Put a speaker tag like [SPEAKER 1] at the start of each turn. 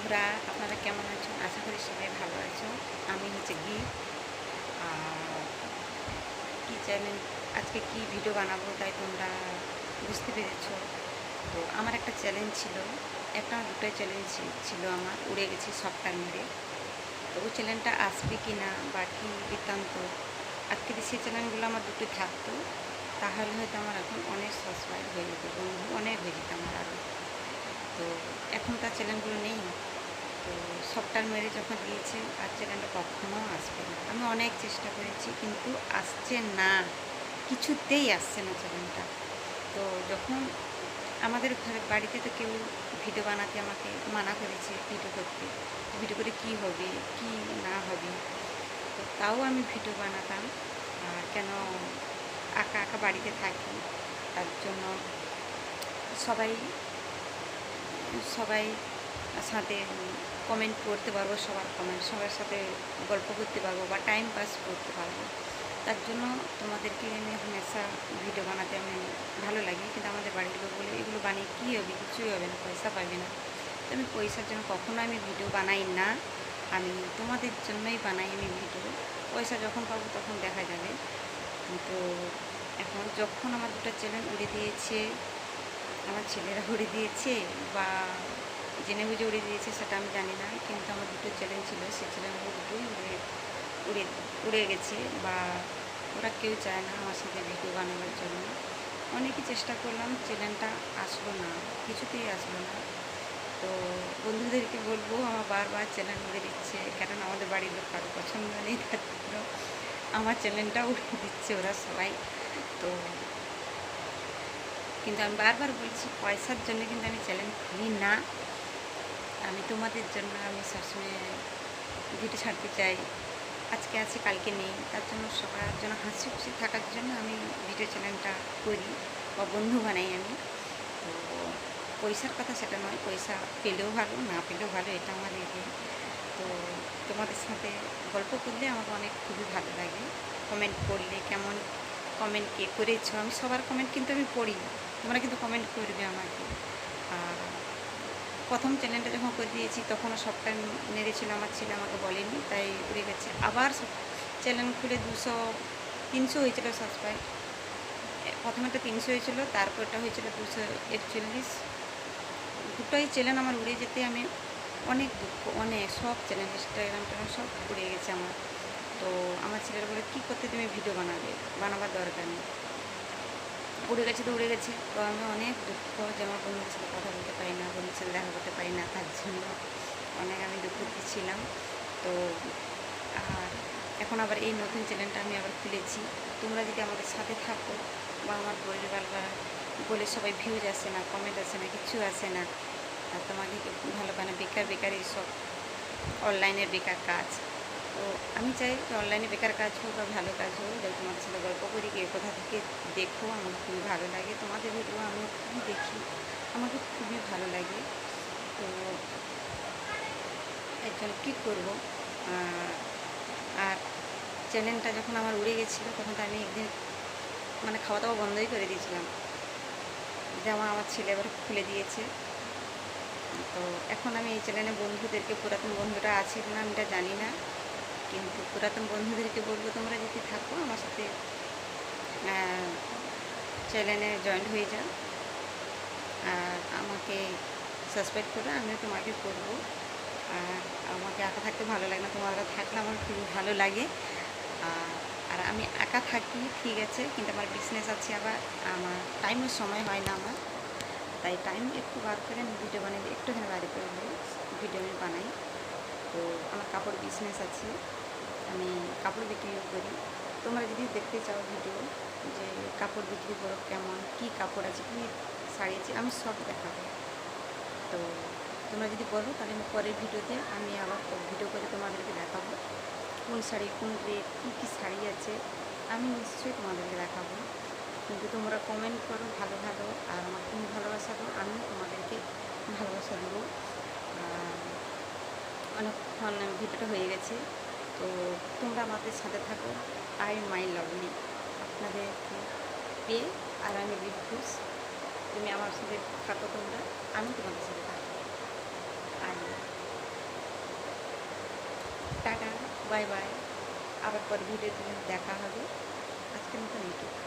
[SPEAKER 1] বন্ধুরা, আপনারা কেমন আছেন? আশা করি সবাই ভালো আছো। আমি হচ্ছে আর কি চ্যানেল, আজকে কি ভিডিও বানাবো তাই তোমরা বুঝতে পেরেছো। তো আমার একটা চ্যালেঞ্জ ছিল, একটা না দুটোই চ্যালেঞ্জ ছিল আমার, উড়ে গেছি সফটওয়্যার মেরে। তো ওই চ্যানেলটা আসবে কি না বা কী বৃত্তান্ত, আজকে যদি সেই চ্যানেলগুলো আমার দুটো থাকতো তাহলে হয়তো আমার এখন অনেক সাবস্ক্রাইব হয়ে যেত, বন্ধু অনেক হয়ে যেত আমার আরও। তো এখন তার চ্যানেলগুলো নেই। তো সফটওয়্যার মেরে যখন দিয়েছে আর চ্যানেলটা কখনো আসবে না। আমি অনেক চেষ্টা করেছি কিন্তু আসছে না, কিছুতেই আসছে না চ্যানেলটা। তো যখন আমাদের ঘরে বাড়িতে তো কেউ ভিডিও বানাতে আমাকে মানা করেছে, ভিডিও করতে, ভিডিও করে কী হবে কি না হবে। তো তাও আমি ভিডিও বানাতাম। আর কেন একা একা বাড়িতে থাকি, তার জন্য সবাই সবাই সাথে কমেন্ট করতে পারবো, সবার কমেন্ট, সবার সাথে গল্প করতে পারবো বা টাইম পাস করতে পারবো। তার জন্য তোমাদেরকে আমি হামেশা ভিডিও বানাতে আমি ভালো লাগে। কিন্তু আমাদের বাড়ির লোক বলে এগুলো বানিয়ে কী হবে, কিছুই হবে না, পয়সা পাবে না। তো আমি পয়সার জন্য কখনো আমি ভিডিও বানাই না, আমি তোমাদের জন্যই বানাই আমি ভিডিও। পয়সা যখন পাবো তখন দেখা যাবে। তো এখন যখন আমার দুটো চ্যানেল উড়ে দিয়েছে, আমার ছেলেরা উড়ে দিয়েছে বা জেনে বুঝে উড়ে দিয়েছে সেটা আমি জানি না, কিন্তু আমার দুটো চ্যালেঞ্জ ছিল, সেই চ্যালেঞ্জগুলো দুটোই উড়ে উড়ে গেছে। বা ওরা কেউ চায় না আমার সাথে ভিডিও বানাবার জন্য। অনেকই চেষ্টা করলাম, চ্যানেলটা আসলো না, কিছুতেই আসলো না। তো বন্ধুদেরকে বলবো, আমার বারবার চ্যানেল উড়ে দিচ্ছে, কারণ আমাদের বাড়ির লোক কারো পছন্দ নেই, তার জন্য আমার চ্যানেলটা উড়ে দিচ্ছে ওরা সবাই। তো কিন্তু আমি বারবার বলছি, পয়সার জন্য কিন্তু আমি চ্যানেল খুলি না। আমি তোমাদের জন্য আমি সবসময় ভিডিও ছাড়তে চাই, আজকে আছে কালকে নেই, তার জন্য সবার জন্য হাসি খুশি থাকার জন্য আমি ভিডিও চ্যানেলটা করি বা বন্ধু বানাই আমি। তো পয়সার কথা সেটা নয়, পয়সা পেলেও ভালো, না পেলেও ভালো, এটা আমার ইয়ে। তো তোমাদের সাথে গল্প করলে আমার অনেক খুবই ভালো লাগে। কমেন্ট করলে, কেমন কমেন্ট কে করেছো, আমি সবার কমেন্ট কিন্তু আমি পড়ি, তোমরা কিন্তু কমেন্ট করবে আমাকে। আর প্রথম চ্যানেলটা যখন করে দিয়েছি তখনও সফটওয়্যার মেরেছিল আমার ছেলে, আমাকে বলেনি, তাই উড়ে গেছে। আবার সব চ্যানেল খুলে 300 হয়েছিল সাবস্ক্রাইব। প্রথমেটা 300 হয়েছিল, তারপরটা হয়েছিল 241। দুটোই চ্যানেল আমার উড়ে যেতে আমি অনেক দুঃখ, অনেক, সব চ্যানেল ইনস্টাগ্রাম ট্যানেল সব উড়ে গেছে আমার। তো আমার ছেলেরা বলে কী করতে তুমি ভিডিও বানাবে, বানাবার দরকার নেই, উড়ে গেছে তো উড়ে গেছে। তো আমি অনেক দুঃখ যে আমার বন্ধুদের সাথে কথা বলতে পারি না, বন্ধুদের সাথে দেখা করতে পারি না, তার জন্য অনেক আমি দুঃখিত ছিলাম। তো আর এখন আবার এই নতুন চ্যানেলটা আমি আবার খুলেছি। তোমরা যদি আমাদের সাথে থাকো বা আমার পরিবার বা বলে সবাই ভিউজ আসে না, কমেন্ট আসে না, কিছু আসে না, আর তোমাকে কেউ ভালো পায় না, বেকার বেকার এইসব অনলাইনের বেকার কাজ। তো আমি চাই যে অনলাইনে বেকার কাজ হোক বা ভালো কাজ হোক, যাই তোমাদের সাথে গল্প করি, কেউ কোথা থেকে দেখো, আমার খুবই ভালো লাগে, তোমাদের ভিডিও আমি খুবই দেখি, আমাকে খুবই ভালো লাগে। তো এর জন্য কী করবো। আর চ্যানেলটা যখন আমার উড়ে গেছিলো তখন তো আমি একদিন মানে খাওয়া দাওয়া বন্ধই করে দিয়েছিলাম, যেমন আমার ছেলে এবার খুলে দিয়েছে। তো এখন আমি এই চ্যানেলে বন্ধুদেরকে, পুরাতন বন্ধুরা আছে কিনা আমি এটা জানি না, কিন্তু পুরাতন বন্ধুদেরকে বলবো তোমরা যদি থাকো আমার সাথে চ্যানেলে জয়েন্ট হয়ে যাও আর আমাকে সাবস্ক্রাইব করো, আমিও তোমাকে করবো। আর আমাকে একা থাকতে ভালো লাগে না, তোমার থাকলে আমার খুবই ভালো লাগে। আর আমি একা থাকি ঠিক আছে, কিন্তু আমার বিজনেস আছে, আবার আমার টাইমের সময় হয় না আমার, তাই টাইম একটু বার করে আমি ভিডিও বানাই, একটুখানি বাইরে করে ভিডিও আমি বানাই। তো আমার কাপড় বিজনেস আছে, আমি কাপড় বিক্রিও করি। তোমরা যদি দেখতে চাও ভিডিও যে কাপড় বিক্রি করো, কেমন কী কাপড় আছে, কী শাড়ি আছে, আমি সব দেখাবো। তো তোমরা যদি বলো তাহলে আমি পরের ভিডিওতে আমি আবার ভিডিও করে তোমাদেরকে দেখাবো কোন শাড়ি, কোন রেট, কী কী শাড়ি আছে, আমি নিশ্চয়ই তোমাদেরকে দেখাবো। কিন্তু তোমরা কমেন্ট করো ভালো ভালো, আর আমার তুমি ভালোবাসা দাও, আমিও তোমাদেরকে ভালোবাসা দেবো। অনেকক্ষণ ভিডিওটা হয়ে গেছে, তো তোমরা আমাদের সাথে থাকো। আই মাই লাভলি, আপনাদেরকে পেয়ে আর আমি খুশ, তুমি আমার সাথে থাকো, তোমরা, আমি তোমাদের সাথে থাকো। আর টাটা, বাই বাই। আবার পরে ভিডিওতে দেখা হবে। আজকের মতন এইটুকু।